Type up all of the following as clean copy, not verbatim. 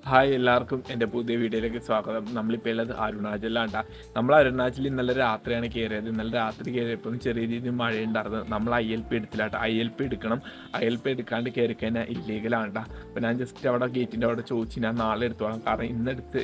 Hi എല്ലാവർക്കും എൻ്റെ പുതിയ വീഡിയോയിലേക്ക് സ്വാഗതം. നമ്മളിപ്പോൾ ഉള്ളത് അരുണാചലിലാണ്. നമ്മൾ അരുണാചലിൽ ഇന്നലെ രാത്രിയാണ് കയറിയത്. ഇന്നലെ രാത്രി കയറിയപ്പം ചെറിയ രീതിയിൽ മഴയുണ്ടായിരുന്നു. നമ്മൾ ILP എടുത്തില്ലാട്ടോ. ILP എടുക്കണം. ILP എടുക്കാണ്ട് കയറി കഴിഞ്ഞാൽ ഇല്ലീഗലാണ്. അപ്പോൾ ഞാൻ ജസ്റ്റ് അവിടെ ഗേറ്റിൻ്റെ അവിടെ ചോദിച്ചു ഞാൻ നാളെ എടുത്തോളാം. കാരണം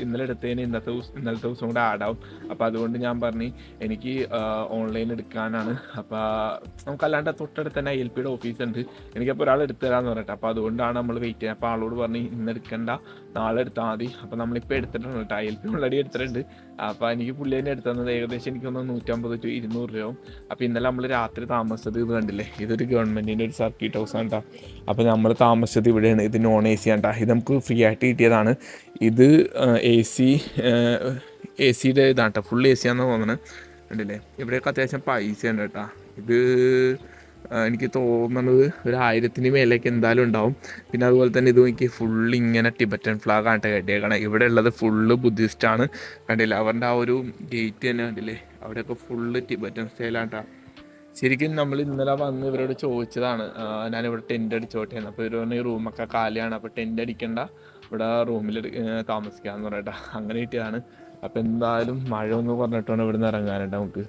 ഇന്നലെ എടുത്തതിന് ഇന്നലത്തെ ദിവസം കൂടെ ആഡാവും. അപ്പോൾ അതുകൊണ്ട് ഞാൻ പറഞ്ഞു എനിക്ക് ഓൺലൈൻ എടുക്കാനാണ്. അപ്പോൾ നമുക്കല്ലാണ്ട് തൊട്ടടുത്ത് തന്നെ ILPയുടെ ഓഫീസ് ഉണ്ട്. എനിക്കപ്പോൾ ഒരാൾ എടുത്തു തരാമെന്ന് പറഞ്ഞിട്ട് അപ്പോൾ അതുകൊണ്ടാണ് നമ്മൾ വെയിറ്റ് ചെയ്യുന്നത്. അപ്പോൾ ആളോട് പറഞ്ഞ് ഇന്ന് എടുക്കണ്ട, നാളെ എടുത്താൽ മതി. അപ്പോൾ നമ്മളിപ്പോൾ എടുത്തിട്ടുണ്ട് കേട്ടോ. ILP ഓൾറെഡി എടുത്തിട്ടുണ്ട്. അപ്പോൾ എനിക്ക് പുള്ളി തന്നെ എടുത്തു തന്നത് ഏകദേശം എനിക്കൊന്ന് 150 to 200 രൂപ. അപ്പോൾ ഇന്നലെ നമ്മൾ രാത്രി താമസിച്ചത് ഇത് കണ്ടില്ലേ, ഇതൊരു ഗവൺമെൻറ്റിൻ്റെ ഒരു സർക്യൂട്ട് ഹൗസാണ് കേട്ടോ. അപ്പോൾ നമ്മൾ താമസിച്ചത് ഇവിടെയാണ്. ഇത് നോൺ AC ആണ് കേട്ടോ. ഇത് നമുക്ക് ഫ്രീ ആയിട്ട് കിട്ടിയതാണ്. ഇത് AC യുടെ ഇതാണ് കേട്ടോ. ഫുൾ AC ആണെന്ന് തോന്നുന്നത്. കണ്ടില്ലേ, ഇവിടെയൊക്കെ അത്യാവശ്യം പൈസ ഉണ്ട് കേട്ടോ. ഇത് എനിക്ക് തോന്നുന്നത് ഒരു 1000-ന് മേലേക്ക് എന്തായാലും ഉണ്ടാവും. പിന്നെ അതുപോലെ തന്നെ ഇത് എനിക്ക് ഫുള്ള് ഇങ്ങനെ ടിബറ്റൻ ഫ്ലാഗ് ആയിട്ട് കെട്ടിയേക്കണം. ഇവിടെ ഉള്ളത് ഫുള്ള് ബുദ്ധിസ്റ്റാണ്. കണ്ടില്ലേ, അവരുടെ ആ ഒരു ഗേറ്റ് തന്നെ കണ്ടില്ലേ, അവിടെയൊക്കെ ഫുള്ള് ടിബറ്റൻ സ്റ്റൈലാട്ടാ. ശരിക്കും നമ്മൾ ഇന്നലെ വന്ന് ഇവരോട് ചോദിച്ചതാണ് ഞാനിവിടെ ടെൻ്റ് അടിച്ചോട്ടെ എന്ന്. അപ്പോൾ ഇവർ ഈ റൂമൊക്കെ കാലിയാണ്, അപ്പോൾ ടെൻ്റ് അടിക്കണ്ട, ഇവിടെ റൂമിൽ താമസിക്കാമെന്ന് പറയട്ടെ. അങ്ങനെ കിട്ടിയതാണ്. അപ്പോൾ എന്തായാലും മഴ ഒന്ന് പറഞ്ഞിട്ടാണ് ഇവിടെ നിന്ന് ഇറങ്ങാനുണ്ട്. നമുക്ക്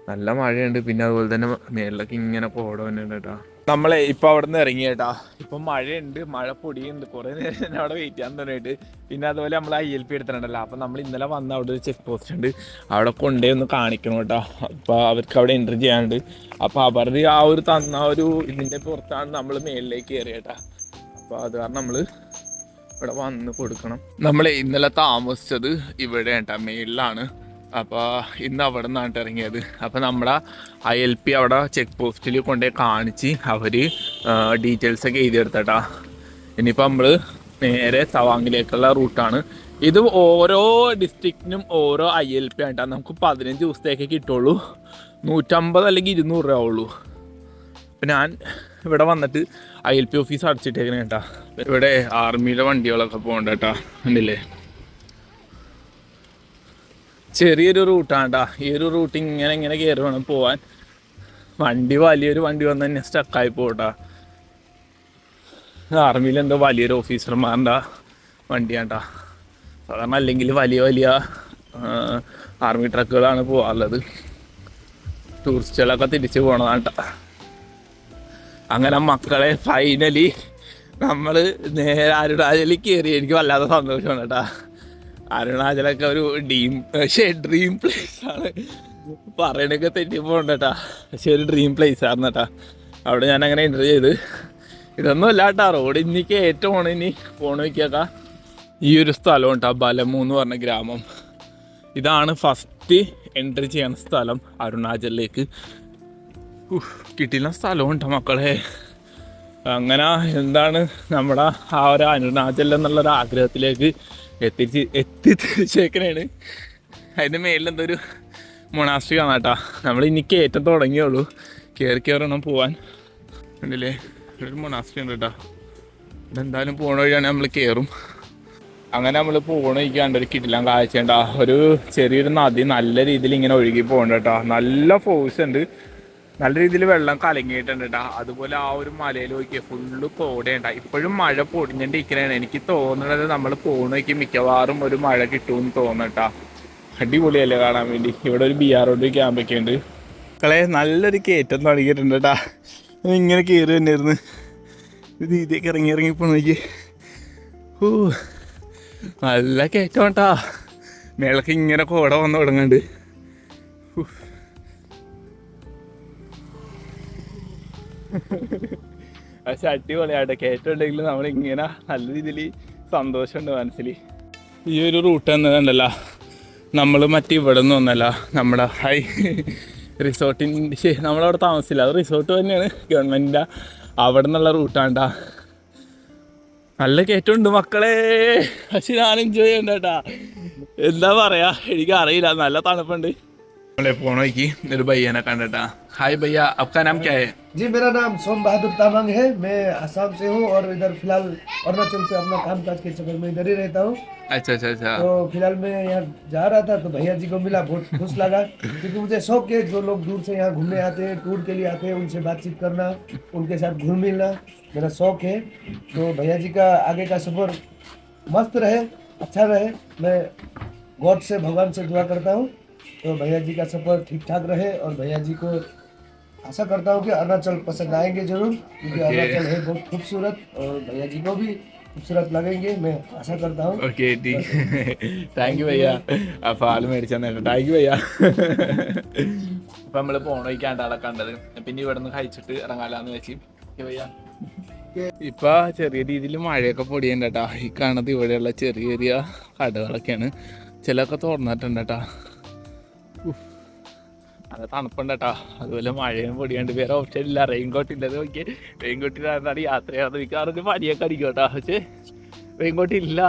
നല്ല മഴയുണ്ട്. പിന്നെ അതുപോലെ തന്നെ മേളിലൊക്കെ ഇങ്ങനെ കോട തന്നെ ഉണ്ട് കേട്ടോ. നമ്മളെ ഇപ്പം അവിടെ നിന്ന് ഇറങ്ങി കേട്ടാ. ഇപ്പം മഴയുണ്ട്, മഴ പൊടിയുണ്ട്. കുറേ നേരം തന്നെ അവിടെ വെയിറ്റ് ചെയ്യാൻ തുടങ്ങിയിട്ട്. പിന്നെ അതുപോലെ നമ്മൾ ILP എടുത്തിട്ടുണ്ടല്ലോ. അപ്പം നമ്മൾ ഇന്നലെ വന്ന അവിടെ ഒരു ചെക്ക് പോസ്റ്റ് ഉണ്ട്, അവിടെ കൊണ്ടേ ഒന്ന് കാണിക്കണം കേട്ടോ. അപ്പോൾ അവർക്ക് അവിടെ എൻട്രി ചെയ്യാനുണ്ട്. അപ്പോൾ അവരുടെ ആ ഒരു തന്ന ഒരു ഇതിൻ്റെ പുറത്താണ് നമ്മൾ മേളിലേക്ക് കയറി കേട്ടാ. അപ്പോൾ അത് കാരണം നമ്മൾ ഇവിടെ വന്ന് കൊടുക്കണം. നമ്മൾ ഇന്നലെ താമസിച്ചത് ഇവിടെ കേട്ടാ, മേളിലാണ്. അപ്പോൾ ഇന്ന് അവിടെ നിന്നാണ് ഇറങ്ങിയത്. അപ്പോൾ നമ്മുടെ ILP അവിടെ ചെക്ക് പോസ്റ്റിൽ കൊണ്ടുപോയി കാണിച്ച് അവർ ഡീറ്റെയിൽസൊക്കെ എഴുതിയെടുത്തട്ടാ. ഇനിയിപ്പോൾ നമ്മൾ നേരെ തവാങ്ങിലേക്കുള്ള റൂട്ടാണ്. ഇത് ഓരോ ഡിസ്ട്രിക്റ്റിനും ഓരോ ILP ആയിട്ടാ. നമുക്ക് 15 ദിവസത്തേക്ക് കിട്ടുള്ളൂ. 150 അല്ലെങ്കിൽ 200 രൂപ ഉള്ളൂ. അപ്പം ഞാൻ ഇവിടെ വന്നിട്ട് ILP ഓഫീസ് അടച്ചിട്ടേക്കണേ കേട്ടാ. ഇവിടെ ആർമിയുടെ വണ്ടികളൊക്കെ പോകണ്ട കേട്ടാ. കണ്ടില്ലേ, ചെറിയൊരു റൂട്ടാണ് കേട്ടോ. ഈ ഒരു റൂട്ട് ഇങ്ങനെ കയറി വേണം പോവാൻ. വലിയൊരു വണ്ടി വന്ന് തന്നെ സ്റ്റക്കായി പോകട്ടാ. ആർമിയിൽ എന്തോ വലിയൊരു ഓഫീസർമാരുടെ വണ്ടിയാണ് കേട്ടോ. സാധാരണ അല്ലെങ്കിൽ വലിയ ആർമി ട്രക്കുകളാണ് പോകാറുള്ളത്. ടൂറിസ്റ്റുകളൊക്കെ തിരിച്ച് പോകണതാണ് കേട്ടോ. അങ്ങനെ മക്കളെ ഫൈനലി നമ്മൾ നേരെ അരുണാചലിൽ കയറി. എനിക്ക് വല്ലാത്ത സന്തോഷമാണ് കേട്ടോ. അരുണാചലൊക്കെ ഒരു ഡ്രീം പ്ലേസ് ആണ്. പറയണൊക്കെ തെറ്റി പോകണ്ട കേട്ടാ, പക്ഷെ ഒരു ഡ്രീം പ്ലേസ് ആയിരുന്നു കേട്ടാ. അവിടെ ഞാൻ അങ്ങനെ എൻ്റർ ചെയ്ത്. ഇതൊന്നും അല്ല കേട്ടാ, റോഡ് ഇന്നിക്ക് ഏറ്റവും ആണ്. ഇനി പോണ വയ്ക്കാക്ക ഈ ഒരു സ്ഥലം കേട്ടാ, ബലമു എന്ന് പറഞ്ഞ ഗ്രാമം. ഇതാണ് ഫസ്റ്റ് എൻട്രി ചെയ്യുന്ന സ്ഥലം അരുണാചലിലേക്ക്. കിട്ടില്ല സ്ഥലം കേട്ടോ മക്കളെ. അങ്ങനെ എന്താണ് നമ്മുടെ ആ ഒരു അരുണാചൽ എന്നുള്ളൊരു ആഗ്രഹത്തിലേക്ക് എത്തിച്ചേക്കണേണ്. അതിൻ്റെ മേലിൽ എന്തൊരു മൊണാസ്ട്രി കാണാം കേട്ടോ. നമ്മൾ ഇനി കയറ്റം തുടങ്ങിയുള്ളൂ, കയറണം പോവാൻ. കണ്ടില്ലേ, ഒരു മൊണാസ്ട്രി ഉണ്ട് കേട്ടോ. ഇതെന്തായാലും പോണ വഴിയാണ് നമ്മൾ കയറും. അങ്ങനെ നമ്മൾ പോണ വഴിക്കാണ്ട് ഒരു കിടിലം കാഴ്ച. ഒരു ചെറിയൊരു നദി നല്ല രീതിയിൽ ഇങ്ങനെ ഒഴുകി പോകണ്ട കേട്ടോ. നല്ല ഫോഴ്സ് ഉണ്ട്, നല്ല രീതിയിൽ വെള്ളം കലങ്ങിയിട്ടുണ്ട് കേട്ടോ. അതുപോലെ ആ ഒരു മലയിൽ നോക്കിയാൽ ഫുള്ള് കോടയുണ്ടാ. ഇപ്പോഴും മഴ പൊടിഞ്ഞിട്ടിരിക്കണേണ്. എനിക്ക് തോന്നുന്നത് നമ്മൾ പോണ വയ്ക്ക് മിക്കവാറും ഒരു മഴ കിട്ടുമെന്ന് തോന്നട്ടാ. അടിപൊളിയല്ലേ കാണാൻ വേണ്ടി. ഇവിടെ ഒരു BROD ക്യാമ്പൊക്കെ ഉണ്ട് മക്കളെ. നല്ലൊരു കയറ്റം തുടങ്ങിയിട്ടുണ്ട് കേട്ടാ. ഇങ്ങനെ കയറി തന്നെയായിരുന്നു. ഇത് ഇതിലേക്ക് ഇറങ്ങി പോണേക്ക് നല്ല കയറ്റം കേട്ടാ. മേളക്ക് ഇങ്ങനെ കോട വന്ന് തുടങ്ങുന്നുണ്ട്. പക്ഷെ അടിപൊളിയാട്ടെ. കയറ്റം ഉണ്ടെങ്കിൽ നമ്മളിങ്ങനെ നല്ല രീതിയിൽ സന്തോഷമുണ്ട് മനസ്സിൽ. ഈ ഒരു റൂട്ട് എന്നതുണ്ടല്ലോ, നമ്മൾ ഇവിടെ നിന്ന് ഒന്നല്ല, നമ്മുടെ റിസോർട്ടിൻ്റെ നമ്മളവിടെ താമസിച്ചില്ല, അത് റിസോർട്ട് തന്നെയാണ് ഗവൺമെൻറ്റിൻ്റെ. അവിടെ നിന്നുള്ള റൂട്ടാണ്ടാ. നല്ല കയറ്റമുണ്ട് മക്കളെ. പക്ഷെ ഞാൻ എൻജോയ് ചെയ്യണ്ട കേട്ടാ. എന്താ പറയാ, എനിക്കറിയില്ല, നല്ല തണുപ്പുണ്ട്. पोनोई मेरे भैया ने कहा हाय भैया आपका नाम क्या है? जी मेरा नाम सोम बहादुर तामांग है। मैं असम से हूँ और इधर फिलहाल अरुणाचल पे अपना काम काज के चक्कर में इधर ही रहता हूँ। अच्छा अच्छा अच्छा। तो फिलहाल मैं यहाँ जा रहा था तो भैया जी को मिला, बहुत खुश लगा क्योंकि मुझे शौक है जो लोग दूर से यहाँ घूमने आते हैं, टूर के लिए आते हैं, उनसे बातचीत करना, उनके साथ घुल मिलना मेरा शौक है। तो भैया जी का आगे का सफर मस्त रहे, अच्छा रहे। मैं गॉड से, भगवान से दुआ करता हूँ तो भैया जी का सफ़र ठीक ठाक रहे, और भैया जी को आशा करता हूँ कि अरुणाचल पसंद आएंगे जरूर, क्योंकि ओके अरुणाचल है बहुत खूबसूरत, और भैया जी को भी खूबसूरत लगेंगे, मैं आशा करता हूँ। ഓക്കെ बस താങ്ക് യു थैंक यू। ഭയ്യ. ആ പാല് മേടിച്ചു തന്നെ. താങ്ക് യു ഭയ്യ. ഇപ്പം നമ്മൾ പോണ വഴിക്കാണ്ട് ആളെ കണ്ടത്. പിന്നെ ഇവിടെ നിന്ന് കഴിച്ചിട്ട് ഇറങ്ങാലാന്ന് വെച്ച്. ഓക്കെ ഭയ്യ. ഇപ്പൊ ചെറിയ രീതിയിൽ മഴയൊക്കെ പൊടിയുണ്ട് കേട്ടാ. ഈ കാണുന്നത് ഇവിടെയുള്ള ചെറിയ ചെറിയ കടകളൊക്കെയാണ്. ചിലതൊക്കെ തുറന്നിട്ടുണ്ട് കേട്ടാ. അത് തണുപ്പുണ്ട് കേട്ടാ. അതുപോലെ മഴയും പൊടിയുണ്ട്. വേറെ ഓപ്ഷൻ ഇല്ല. റെയിൻകോട്ട് ഇല്ലത് നോക്കി. റെയിൻകോട്ടിലാണ് യാത്ര ചെയ്യാതെ മിക്കവാറും പനിയൊക്കെ അടിക്കും കേട്ടാ. പക്ഷേ റെയിൻകോട്ട് ഇല്ല.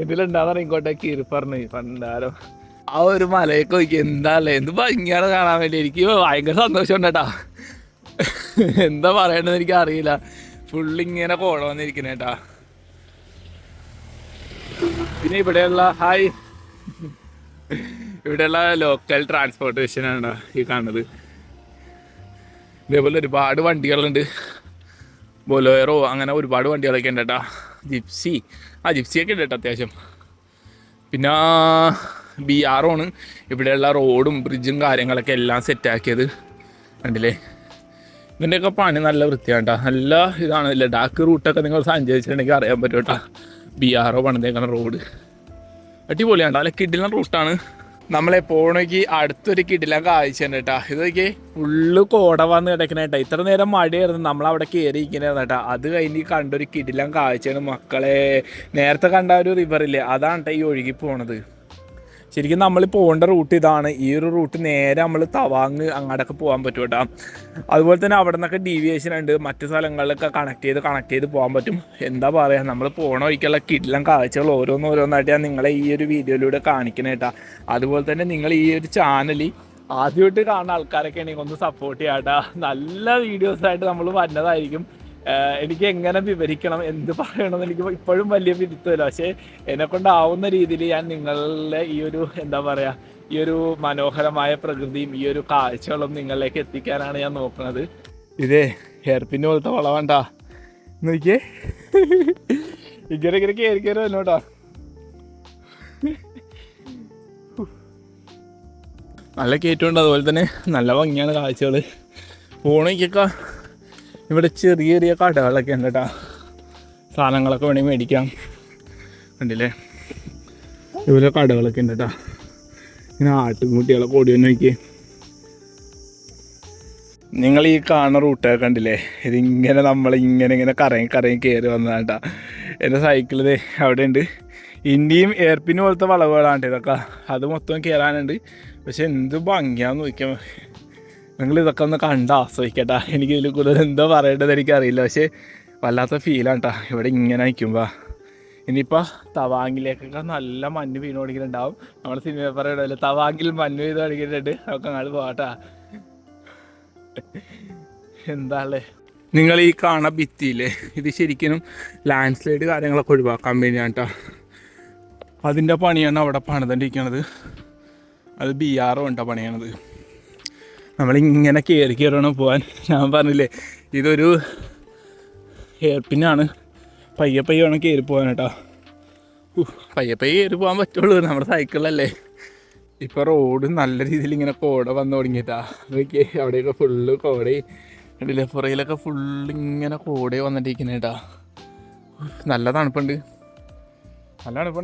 ഇതിലുണ്ടാകുന്ന റെയിൻകോട്ടൊക്കെ ഇരിപ്പറഞ്ഞ് പണ്ടാരോ. ആ ഒരു മലയൊക്കെ നോക്കി എന്താല്ലേ, എന്ത് ഭംഗിയാണ് കാണാൻ വേണ്ടി. എനിക്ക് ഭയങ്കര സന്തോഷമുണ്ട് കേട്ടാ. എന്താ പറയണ്ടെന്ന് എനിക്ക് അറിയില്ല. ഫുള്ളിങ്ങനെ കോട വന്നിരിക്കുന്നേട്ടാ. പിന്നെ ഇവിടെയുള്ള ഇവിടെയുള്ള ലോക്കൽ ട്രാൻസ്പോർട്ടേഷനാണ് ഈ കാണുന്നത്. ഇതേപോലെ ഒരുപാട് വണ്ടികളുണ്ട്. ബൊലേറോ അങ്ങനെ ഒരുപാട് വണ്ടികളൊക്കെ ഉണ്ട് കേട്ടാ. ജിപ്സിയൊക്കെ ഉണ്ട് കേട്ടോ അത്യാവശ്യം. പിന്നെ BRO ആണ് ഇവിടെയുള്ള റോഡും ബ്രിഡ്ജും കാര്യങ്ങളൊക്കെ എല്ലാം സെറ്റാക്കിയത്. കണ്ടില്ലേ, ഇതിൻ്റെയൊക്കെ പണി നല്ല വൃത്തിയാണ് കേട്ടോ. നല്ല ഇതാണ്. ലഡാക്ക് റൂട്ടൊക്കെ നിങ്ങൾ സഞ്ചരിച്ചിട്ടുണ്ടെങ്കിൽ അറിയാൻ പറ്റും കേട്ടോ. BRO പണിതേക്കുന്ന റോഡ് അടിപൊളിയാണ്. നല്ല കിടിലൻ റൂട്ടാണ്. നമ്മളെ പോണേക്ക് അടുത്തൊരു കിടിലൻ കാഴ്ചയുണ്ട് കേട്ടാ. ഇതൊക്കെ ഫുള്ള് കോട വന്ന് കിടക്കണ കേട്ടാ. ഇത്ര നേരം മഴയായിരുന്നു, നമ്മളവിടെ കയറിയിരിക്കണേന്ന് കേട്ടാ. അത് കഴിഞ്ഞ് കണ്ടൊരു കിടിലൻ കാഴ്ചയാണ് മക്കളെ. നേരത്തെ കണ്ട ഒരു റിവറില്ലേ, അതാണ് കേട്ടോ ഈ ഒഴുകി പോണത്. ശരിക്കും നമ്മൾ പോകേണ്ട റൂട്ട് ഇതാണ്. ഈ ഒരു റൂട്ട് നേരെ നമ്മൾ തവാങ് അങ്ങോട്ടൊക്കെ പോകാൻ പറ്റും കേട്ടോ. അതുപോലെ തന്നെ അവിടെ നിന്നൊക്കെ ഡീവിയേഷൻ ഉണ്ട്. മറ്റു സ്ഥലങ്ങളിലൊക്കെ കണക്ട് ചെയ്ത് പോകാൻ പറ്റും. എന്താ പറയുക, നമ്മൾ പോണ വഴിക്കുള്ള കിടിലൻ കാഴ്ചകൾ ഓരോന്നോരോന്നായിട്ട് ഞാൻ നിങ്ങളെ ഈ ഒരു വീഡിയോയിലൂടെ കാണിക്കണ കേട്ടോ. അതുപോലെ തന്നെ നിങ്ങൾ ഈ ഒരു ചാനൽ ആദ്യമായിട്ട് കാണുന്ന ആൾക്കാരൊക്കെ ആണെങ്കിൽ ഒന്ന് സപ്പോർട്ട് ചെയ്യാം കേട്ടോ. നല്ല വീഡിയോസായിട്ട് നമ്മൾ വരുന്നതായിരിക്കും. എനിക്ക് എങ്ങനെ വിവരിക്കണം, എന്ത് പറയണമെന്ന് എനിക്ക് ഇപ്പോഴും വലിയ പിടുത്തമില്ല. പക്ഷേ എന്നെക്കൊണ്ടാവുന്ന രീതിയിൽ ഞാൻ നിങ്ങളുടെ ഈ ഒരു എന്താ പറയുക, ഈ ഒരു മനോഹരമായ പ്രകൃതിയും ഈ ഒരു കാഴ്ചകളും നിങ്ങളിലേക്ക് എത്തിക്കാനാണ് ഞാൻ നോക്കുന്നത്. ഇതേ ഹെയർപിൻ പോലത്തെ വളവാണ്ടാ നോക്കിയേ. ഇങ്ങനെ കയറി വന്നോട്ടാ. നല്ല കയറ്റമുണ്ട്. അതുപോലെ തന്നെ നല്ല ഭംഗിയാണ് കാഴ്ചകൾ. പോണേക്കൊക്കെ ഇവിടെ ചെറിയ ചെറിയ കടകളൊക്കെ ഉണ്ട് കേട്ടോ. സാധനങ്ങളൊക്കെ വേണമെങ്കിൽ മേടിക്കാം. കണ്ടില്ലേ, ഇതുപോലെ കടകളൊക്കെ ഉണ്ട് കേട്ടോ. ഇങ്ങനെ ആട്ടുംകുട്ടികളൊക്കെ ഓടി വന്ന് നോക്കിയേ. നിങ്ങൾ ഈ കാണുന്ന റൂട്ടൊക്കെ കണ്ടില്ലേ, ഇതിങ്ങനെ നമ്മളിങ്ങനെ കറങ്ങി കയറി വന്നതാണ് കേട്ടോ. എൻ്റെ സൈക്കിളിൽ അവിടെ ഉണ്ട്. ഇന്ത്യയും എയർപിൻ പോലത്തെ വളവുകളാണ് ഇതൊക്കെ. അത് മൊത്തം കയറാനുണ്ട്. പക്ഷെ എന്ത് ഭംഗിയാന്ന് നോക്കിയാൽ നിങ്ങൾ ഇതൊക്കെ ഒന്ന് കണ്ട് ആസ്വദിക്കട്ടാ. എനിക്ക് ഇതിൽ കൂടുതൽ എന്തോ പറയേണ്ടത് എനിക്കറിയില്ല. പക്ഷേ വല്ലാത്ത ഫീലാണ് കേട്ടോ ഇവിടെ ഇങ്ങനെ നിൽക്കുമ്പോൾ. ഇനിയിപ്പോൾ തവാങ്ങിലേക്കൊക്കെ നല്ല മഞ്ഞ് വീണ് പഠിക്കുന്നുണ്ടാവും. നമ്മുടെ സിനിമ പറയണല്ലോ, തവാങ്ങിൽ മഞ്ഞ് വീണ് പഠിക്കുന്നുണ്ട്. നമുക്ക് അങ്ങോട്ട് പോകട്ടാ. എന്താല്ലേ, നിങ്ങൾ ഈ കാണുന്ന ഭിത്തിയില്ലേ, ഇത് ശരിക്കും ലാൻഡ് സ്ലൈഡ് കാര്യങ്ങളൊക്കെ ഒഴിവാക്കാൻ വേണ്ടിയാണ് കേട്ടോ. അതിൻ്റെ പണിയാണ് അവിടെ പണിതുകൊണ്ടിരിക്കുന്നത്. അത് BRO ഉണ്ടോ പണിയണത്. നമ്മളിങ്ങനെ കയറിയാണ് പോകാൻ. ഞാൻ പറഞ്ഞില്ലേ, ഇതൊരു ഹെയർപിന്നാണ്. പയ്യെ വേണം കയറി പോകാൻ കേട്ടോ. പയ്യെ കയറി പോകാൻ പറ്റുള്ളൂ, നമ്മുടെ സൈക്കിളല്ലേ. ഇപ്പോൾ റോഡ് നല്ല രീതിയിൽ ഇങ്ങനെ കോട വന്നു തുടങ്ങിയിട്ടാ. അതൊക്കെ അവിടെയൊക്കെ ഫുള്ള് കോടയും കണ്ടില്ലേ, പുറയിലൊക്കെ ഫുള്ളിങ്ങനെ കോടയെ വന്നിട്ടിരിക്കുന്നേട്ടാ. നല്ല തണുപ്പുണ്ട്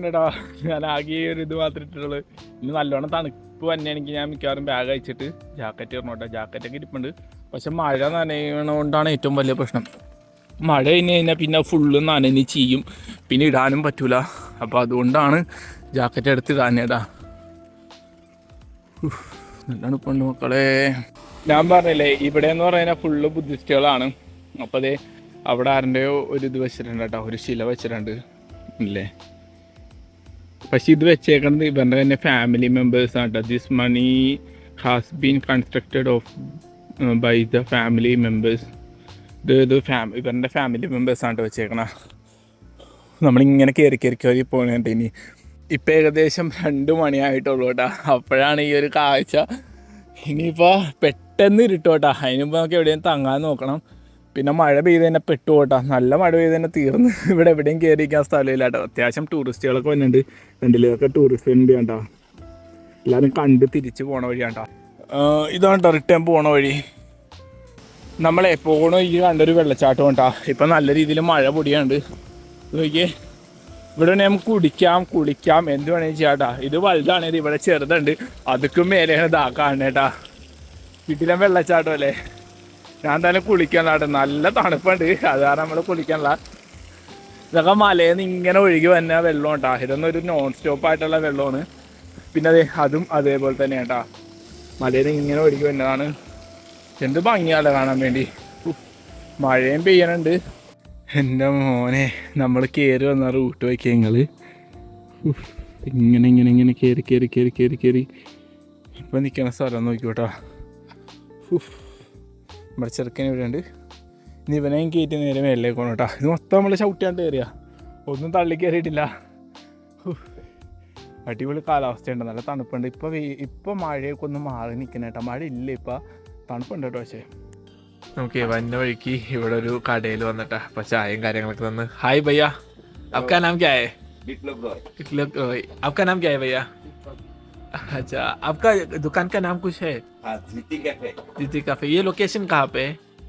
കേട്ടോ. ഞാൻ ആകെ ഒരു ഇത് മാത്രമേ ഇട്ടിട്ടുള്ളൂ. ഇനി നല്ലോണം തണുപ്പ് തന്നെയാണെങ്കിൽ ഞാൻ മിക്കവാറും ബാഗ് അയച്ചിട്ട് ജാക്കറ്റ് ഇറങ്ങോട്ടെ. ജാക്കറ്റൊക്കെ ഇരിപ്പുണ്ട്. പക്ഷെ മഴ നനയണോണ്ടാണ് ഏറ്റവും വലിയ പ്രശ്നം. മഴ കഴിഞ്ഞ് പിന്നെ ഫുള്ള് നനഞ്ഞ് ചെയ്യും, പിന്നെ ഇടാനും പറ്റൂല. അപ്പോൾ അതുകൊണ്ടാണ് ജാക്കറ്റ് എടുത്ത് ഇടാനേടാ. നല്ല തണുപ്പുണ്ട് മക്കളെ. ഞാൻ പറഞ്ഞില്ലേ, ഇവിടെ എന്ന് പറഞ്ഞാൽ ഫുള്ള് ബുദ്ധിസ്റ്റുകളാണ്. അപ്പോൾ അതേ അവിടെ ആരുടെയോ ഒരു ഇത് വെച്ചിട്ടുണ്ട് കേട്ടോ, ഒരു ശില വെച്ചിട്ടുണ്ട് ഇല്ലേ. പക്ഷെ ഇത് വെച്ചേക്കുന്നത് ഇവരുടെ തന്നെ ഫാമിലി മെമ്പേഴ്സാണ് കേട്ടോ. This money has been constructed of by the family members. ഇവരുടെ ഫാമിലി മെമ്പേഴ്സാണ് വെച്ചേക്കണ. നമ്മളിങ്ങനെ കയറി പോകണേട്ട്. ഇനി ഇപ്പം ഏകദേശം 2 മണിയായിട്ടുള്ളൂ കേട്ടോ. അപ്പോഴാണ് ഈ ഒരു കാഴ്ച. ഇനിയിപ്പോൾ പെട്ടെന്ന് ഇരുട്ടോട്ടാ. അതിന് മുമ്പ് നമുക്ക് എവിടെയും തങ്ങാൻ നോക്കണം. പിന്നെ മഴ പെയ്ത് തന്നെ പെട്ടു പോട്ടാ, നല്ല മഴ പെയ്ത് തന്നെ തീർന്ന്. ഇവിടെ എവിടെയും കയറിയിരിക്കാൻ സ്ഥലമില്ല കേട്ടോ. അത്യാവശ്യം ടൂറിസ്റ്റുകളൊക്കെ വന്നിട്ടുണ്ട്. രണ്ടിലൊക്കെ ടൂറിസ്റ്റ് ഉണ്ട് കേട്ടോ. എല്ലാവരും കണ്ട് തിരിച്ച് പോണ വഴിയാട്ടോ. ഇതാണ് കേട്ടോ റിട്ടേൺ പോണ വഴി. നമ്മളെ പോണ ഈ കണ്ടൊരു വെള്ളച്ചാട്ടം കേട്ടോ. ഇപ്പം നല്ല രീതിയിൽ മഴ പൊടിയാണ്ട് നോക്കിയേ. ഇവിടെ നമുക്ക് കുടിക്കാം, കുളിക്കാം, എന്ത് വേണമെങ്കിൽ ചെയ്യാട്ടാ. ഇത് വലുതാണേത്, ഇവിടെ ചെറുതുണ്ട്, അതൊക്കെ മേലെയാണ് ഇതാക്കാണ് കേട്ടാ. വീട്ടിലെ വെള്ളച്ചാട്ടം അല്ലേ. ഞാൻ തന്നെ കുളിക്കാനുള്ള നല്ല തണുപ്പുണ്ട്, അത് കാരണം നമ്മൾ കുളിക്കാനുള്ള. ഇതൊക്കെ മലയിൽ നിന്ന് ഇങ്ങനെ ഒഴുകി വന്ന വെള്ളം കേട്ടാ. ഇതൊന്നും ഒരു നോൺ സ്റ്റോപ്പ് ആയിട്ടുള്ള വെള്ളമാണ്. പിന്നെ അതും അതേപോലെ തന്നെ കേട്ടാ, മലയിൽ നിന്ന് ഇങ്ങനെ ഒഴുകി വന്നതാണ്. എന്ത് ഭംഗിയാണല്ലോ കാണാൻ വേണ്ടി. മഴയും പെയ്യാനുണ്ട്. എൻ്റെ മോനെ, നമ്മൾ കയറി വന്ന റൂട്ട് വയ്ക്കുക നിങ്ങൾ. ഇങ്ങനെ ഇങ്ങനെ ഇങ്ങനെ കയറി കയറി കയറി കയറി കയറി ഇപ്പം നിൽക്കുന്ന സ്ഥലം നോക്കിക്കോട്ടോ. നമ്മുടെ ചെറുക്കൻ ഇവിടെ ഉണ്ട്. ഇനി ഇവനെയും കയറ്റി നേരെ മേലേക്ക് പോകണം കേട്ടോ. ഇത് മൊത്തം നമ്മൾ ചവിട്ടിയാണ്ട് കയറിയാ, ഒന്നും തള്ളി കയറിയിട്ടില്ല. അടിപൊളി കാലാവസ്ഥയുണ്ട്, നല്ല തണുപ്പുണ്ട്. ഇപ്പം മഴയൊക്കെ ഒന്ന് മാറി നിൽക്കുന്ന കേട്ടോ. മഴ ഇല്ല, ഇപ്പം തണുപ്പുണ്ട് കേട്ടോ. പക്ഷേ നമുക്ക് വന്ന വഴിക്ക് ഇവിടെ ഒരു കടയിൽ വന്നിട്ടാ അപ്പൊ ചായയും കാര്യങ്ങളൊക്കെ തന്ന്. ഹായ് ഭയ്യ, आपका नाम क्या है? विप्लव रॉय. आपका नाम क्या है भैया? अच्छा, आपका दुकान का नाम कुछ है? दीदी कैफे. ये लोकेशन कहाँ पे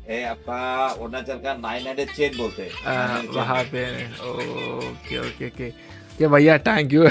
है? आपका अरुणाचल का 900 चेन बोलते हैं वहाँ पे. ओके ओके ओके भैया, थैंक यू.